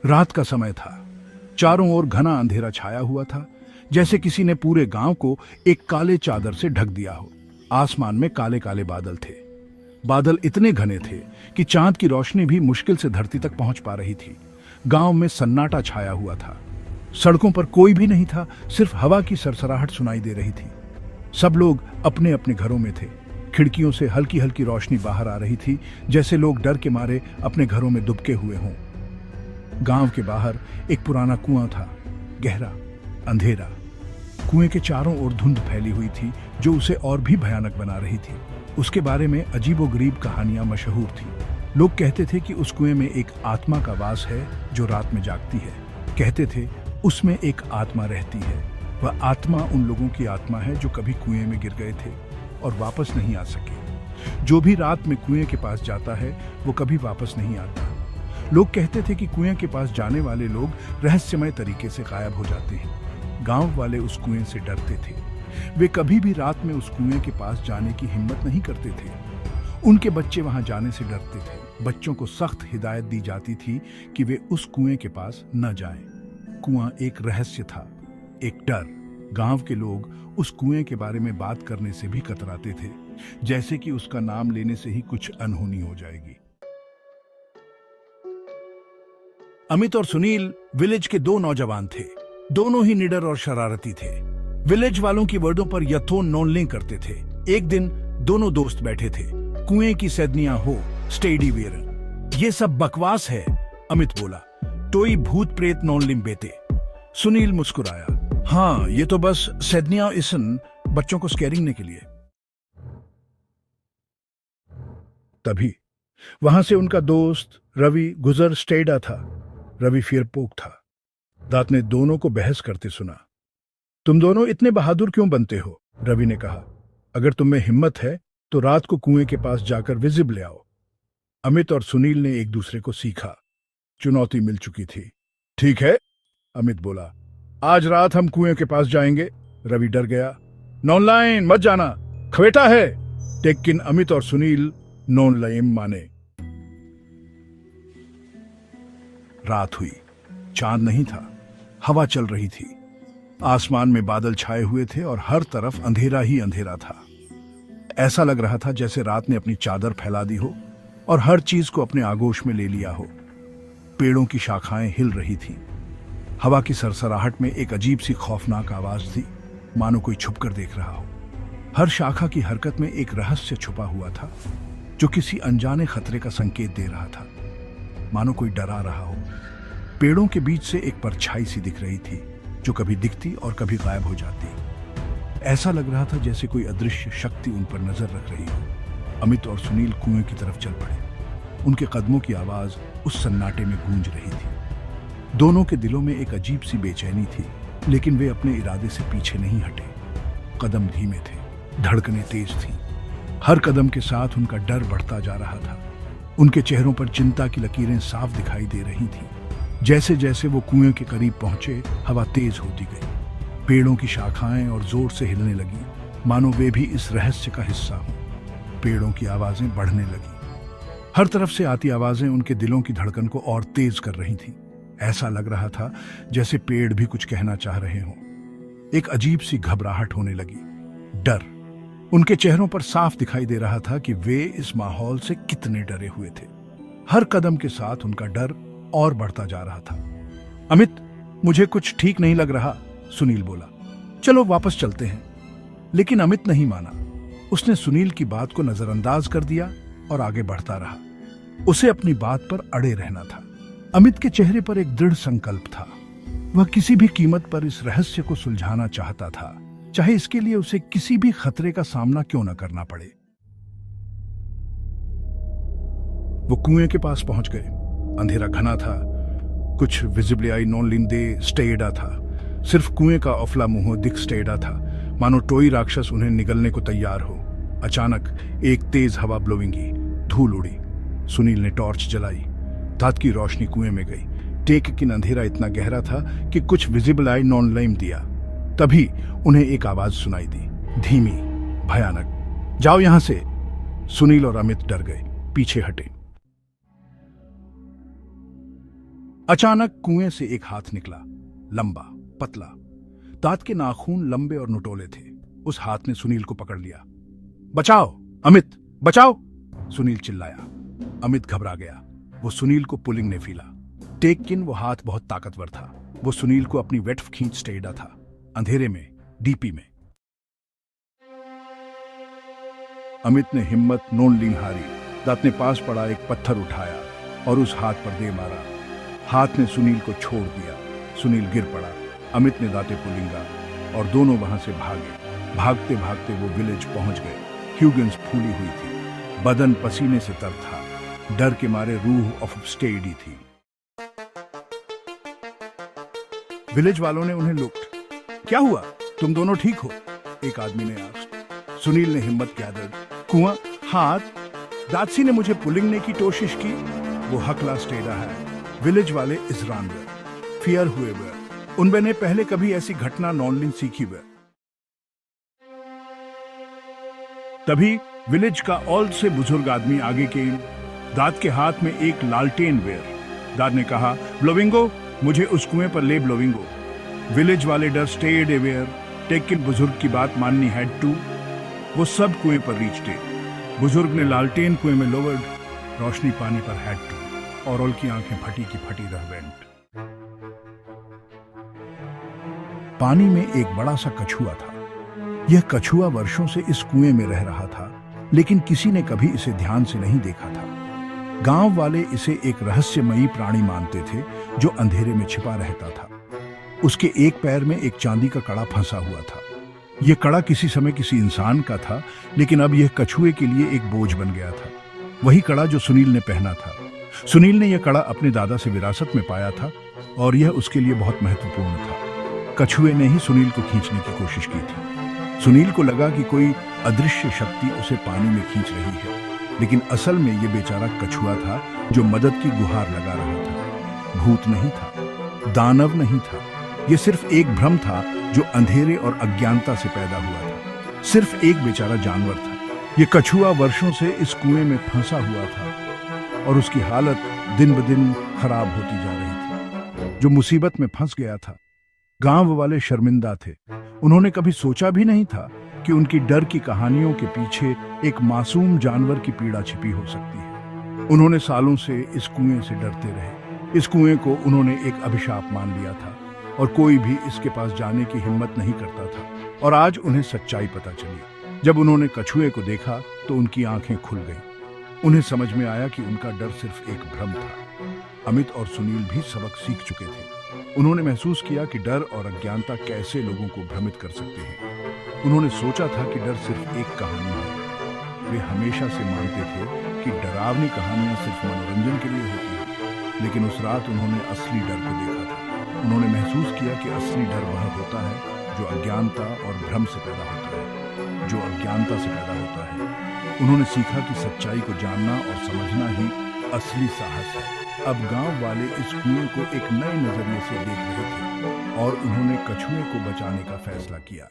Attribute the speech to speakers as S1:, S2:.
S1: रात का समय था। चारों ओर घना अंधेरा छाया हुआ था, जैसे किसी ने पूरे गांव को एक काले चादर से ढक दिया हो। आसमान में काले काले बादल थे। बादल इतने घने थे कि चांद की रोशनी भी मुश्किल से धरती तक पहुंच पा रही थी। गांव में सन्नाटा छाया हुआ था। सड़कों पर कोई भी नहीं था, सिर्फ हवा की सरसराहट सुनाई दे रही थी। सब लोग अपने अपने घरों में थे। खिड़कियों से हल्की हल्की रोशनी बाहर आ रही थी, जैसे लोग डर के मारे अपने घरों में दुबके हुए हों। गांव के बाहर एक पुराना कुआं था, गहरा, अंधेरा। कुएं के चारों ओर धुंध फैली हुई थी, जो उसे और भी भयानक बना रही थी। उसके बारे में अजीबोगरीब कहानियां मशहूर थीं। लोग कहते थे कि उस कुएं में एक आत्मा का वास है जो रात में जागती है। कहते थे उसमें एक आत्मा रहती है। वह आत्मा उन लोगों की आत्मा है जो कभी कुएं में गिर गए थे और वापस नहीं आ सके। जो भी रात में कुएं के पास जाता है वो कभी वापस नहीं आता। लोग कहते थे कि कुएं के पास जाने वाले लोग रहस्यमय तरीके से गायब हो जाते हैं। गांव वाले उस कुएं से डरते थे। वे कभी भी रात में उस कुएं के पास जाने की हिम्मत नहीं करते थे। उनके बच्चे वहां जाने से डरते थे। बच्चों को सख्त हिदायत दी जाती थी कि वे उस कुएं के पास न जाएं। कुआं एक रहस्य था, एक डर। गांव के लोग उस कुएं के बारे में बात करने से भी कतराते थे, जैसे कि उसका नाम लेने से ही कुछ अनहोनी हो जाएगी। अमित और सुनील विलेज के दो नौजवान थे। दोनों ही निडर और शरारती थे। विलेज वालों की वर्डों पर यथो नॉनलिंग करते थे। एक दिन दोनों दोस्त बैठे थे। कुएं की सैदनियां हो, स्टेडी वेयर। ये सब बकवास है, अमित बोला। टोई भूत प्रेत नॉनलिंग बेटे। सुनील मुस्कुराया। हाँ, ये तो बस सैदनियां इसन, बच्चों को स्कैरिंग के लिए। तभी वहां से उनका दोस्त रवि गुजर स्टेडा था। रवि फियरपोक था। दात ने दोनों को बहस करते सुना। तुम दोनों इतने बहादुर क्यों बनते हो? रवि ने कहा। अगर तुम में हिम्मत है तो रात को कुएं के पास जाकर विजिब ले आओ। अमित और सुनील ने एक दूसरे को सीखा। चुनौती मिल चुकी थी। ठीक है, अमित बोला। आज रात हम कुएं के पास जाएंगे। रवि डर गया। नॉन लाइन मत जाना, खवेटा है। लेकिन अमित और सुनील नॉन लाइन माने। रात हुई। चांद नहीं था, हवा चल रही थी। आसमान में बादल छाए हुए थे और हर तरफ अंधेरा ही अंधेरा था। ऐसा लग रहा था जैसे रात ने अपनी चादर फैला दी हो और हर चीज को अपने आगोश में ले लिया हो। पेड़ों की शाखाएं हिल रही थीं। हवा की सरसराहट में एक अजीब सी खौफनाक आवाज थी, मानो कोई छुपकर देख रहा हो। हर शाखा की हरकत में एक रहस्य छुपा हुआ था, जो किसी अनजाने खतरे का संकेत दे रहा था, मानो कोई डरा रहा हो। पेड़ों के बीच से एक परछाई सी दिख रही थी, जो कभी दिखती और कभी गायब हो जाती। ऐसा लग रहा था जैसे कोई अदृश्य शक्ति उन पर नजर रख रही हो। अमित और सुनील कुएं की तरफ चल पड़े। उनके कदमों की आवाज उस सन्नाटे में गूंज रही थी। दोनों के दिलों में एक अजीब सी बेचैनी थी, लेकिन वे अपने इरादे से पीछे नहीं हटे। कदम धीमे थे, धड़कनें तेज थीं। हर कदम के साथ उनका डर बढ़ता जा रहा था। उनके चेहरों पर चिंता की लकीरें साफ दिखाई दे रही थीं। जैसे जैसे वो कुएं के करीब पहुंचे, हवा तेज होती गई। पेड़ों की शाखाएं और जोर से हिलने लगी, मानो वे भी इस रहस्य का हिस्सा हों। पेड़ों की आवाजें बढ़ने लगी। हर तरफ से आती आवाजें उनके दिलों की धड़कन को और तेज कर रही थीं। ऐसा लग रहा था जैसे पेड़ भी कुछ कहना चाह रहे हों। एक अजीब सी घबराहट होने लगी, डर। उनके चेहरों पर साफ दिखाई दे रहा था कि वे इस माहौल से कितने डरे हुए थे। हर कदम के साथ उनका डर और बढ़ता जा रहा था। अमित, मुझे कुछ ठीक नहीं लग रहा, सुनील बोला। चलो वापस चलते हैं। लेकिन अमित नहीं माना। उसने सुनील की बात को नजरअंदाज कर दिया और आगे बढ़ता रहा। उसे अपनी बात पर अड़े रहना था। अमित के चेहरे पर एक दृढ़ संकल्प था। वह किसी भी कीमत पर इस रहस्य को सुलझाना चाहता था, चाहे इसके लिए उसे किसी भी खतरे का सामना क्यों न करना पड़े। वो कुएं के पास पहुंच गए। अंधेरा घना था। कुछ विजिबली आई नॉन लिंदे स्टेडा था। सिर्फ कुएं का अफला मुंह दिख स्टेडा था, मानो टोई राक्षस उन्हें निगलने को तैयार हो। अचानक एक तेज हवा ब्लोइंगी, धूल उड़ी। सुनील ने टॉर्च जलाई। रात की रोशनी कुएं में गई। लेकिन अंधेरा इतना गहरा था कि कुछ विजिबल आई नॉन लाइम दिया। तभी उन्हें एक आवाज सुनाई दी, धीमी, भयानक। जाओ यहां से। सुनील और अमित डर गए, पीछे हटे। अचानक कुएं से एक हाथ निकला, लंबा, पतला, दांत के नाखून लंबे और नुटोले थे। उस हाथ ने सुनील को पकड़ लिया। बचाओ अमित, बचाओ, सुनील चिल्लाया। अमित घबरा गया। वो सुनील को पुलिंग ने फीला। टेकिन वो हाथ बहुत ताकतवर था। वो सुनील को अपनी वेट्फ खींच टेढ़ा था, अंधेरे में, डीपी में। अमित ने हिम्मत नोन लीन हारी। दांत ने पास पड़ा एक पत्थर उठाया और उस हाथ पर दे मारा। हाथ ने सुनील को छोड़ दिया। सुनील गिर पड़ा। अमित ने दांते पुलिंगा और दोनों वहां से भागे। भागते भागते वो विलेज पहुंच गए। ह्यूगन्स फूली हुई थी, बदन पसीने से तर था, डर के मारे रूह ऑफ स्टेडी थी। विलेज वालों ने उन्हें लुक्ट। क्या हुआ, तुम दोनों ठीक हो? एक आदमी ने आस्क्ड। सुनील ने हिम्मत गैदर्ड। कुआं, हाथ, दादसी ने मुझे पुलिंगने की कोशिश की। वो हकला स्टेडा है। विलेज इस इजरान वे, फियर हुए वे। उनमें ने पहले कभी ऐसी घटना नॉनलिन सीखी वे। तभी विलेज का ऑल से बुजुर्ग आदमी आगे के दाद के हाथ में एक लालटेन वेयर। दाद ने कहा, ब्लोविंगो, मुझे उस कुएं पर ले ब्लोविंगो। विलेज वाले डर स्टेड अवेयर। टेकिन बुजुर्ग की बात माननी हैड टू। वो सब कुएं पर रीचते। बुजुर्ग ने लालटेन कुएं में लोवर्ड। रोशनी पानी पर हैड टू। और ऑल की आंखें फटी की फटी रह वेंट। पानी में एक बड़ा सा कछुआ था। यह कछुआ वर्षों से इस कुएं में रह रहा था, लेकिन किसी ने कभी इसे ध्यान से नहीं देखा था। गांव वाले इसे एक रहस्यमयी प्राणी मानते थे जो अंधेरे में छिपा रहता था। उसके एक पैर में एक चांदी का कड़ा फंसा हुआ था। यह कड़ा किसी समय किसी इंसान का था, लेकिन अब यह कछुए के लिए एक बोझ बन गया था। वही कड़ा जो सुनील ने पहना था। सुनील ने यह कड़ा अपने दादा से विरासत में पाया था और यह उसके लिए बहुत महत्वपूर्ण था। कछुए ने ही सुनील को खींचने की कोशिश की थी। सुनील को लगा कि कोई अदृश्य शक्ति उसे पानी में खींच रही है, लेकिन असल में यह बेचारा कछुआ था जो मदद की गुहार लगा रहा था। भूत नहीं था, दानव नहीं था। यह सिर्फ एक भ्रम था जो अंधेरे और अज्ञानता से पैदा हुआ था। सिर्फ एक बेचारा जानवर था। यह कछुआ वर्षों से इस कुएं में फंसा हुआ था और उसकी हालत दिन ब दिन खराब होती जा रही थी। जो मुसीबत में फंस गया था, गांव वाले शर्मिंदा थे। उन्होंने कभी सोचा भी नहीं था कि उनकी डर की कहानियों के पीछे एक मासूम जानवर की पीड़ा छिपी हो सकती है। उन्होंने सालों से इस कुएं से डरते रहे। इस कुएं को उन्होंने एक अभिशाप मान लिया था और कोई भी इसके पास जाने की हिम्मत नहीं करता था। और आज उन्हें सच्चाई पता चली। जब उन्होंने कछुए को देखा तो उनकी आंखें खुल गईं। उन्हें समझ में आया कि उनका डर सिर्फ एक भ्रम था। अमित और सुनील भी सबक सीख चुके थे। उन्होंने महसूस किया कि डर और अज्ञानता कैसे लोगों को भ्रमित कर सकते हैं। उन्होंने सोचा था कि डर सिर्फ एक कहानी है। वे हमेशा से मानते थे कि डरावनी कहानियां सिर्फ मनोरंजन के लिए होती हैं, लेकिन उस रात उन्होंने असली डर को देखा था। उन्होंने महसूस किया कि असली डर वह होता है जो अज्ञानता और भ्रम से पैदा होता है, जो अज्ञानता से पैदा होता है। उन्होंने सीखा कि सच्चाई को जानना और समझना ही असली साहस है। अब गांव वाले इस कुएं को एक नए नजरिए से देख रहे थे और उन्होंने कछुए को बचाने का फैसला किया।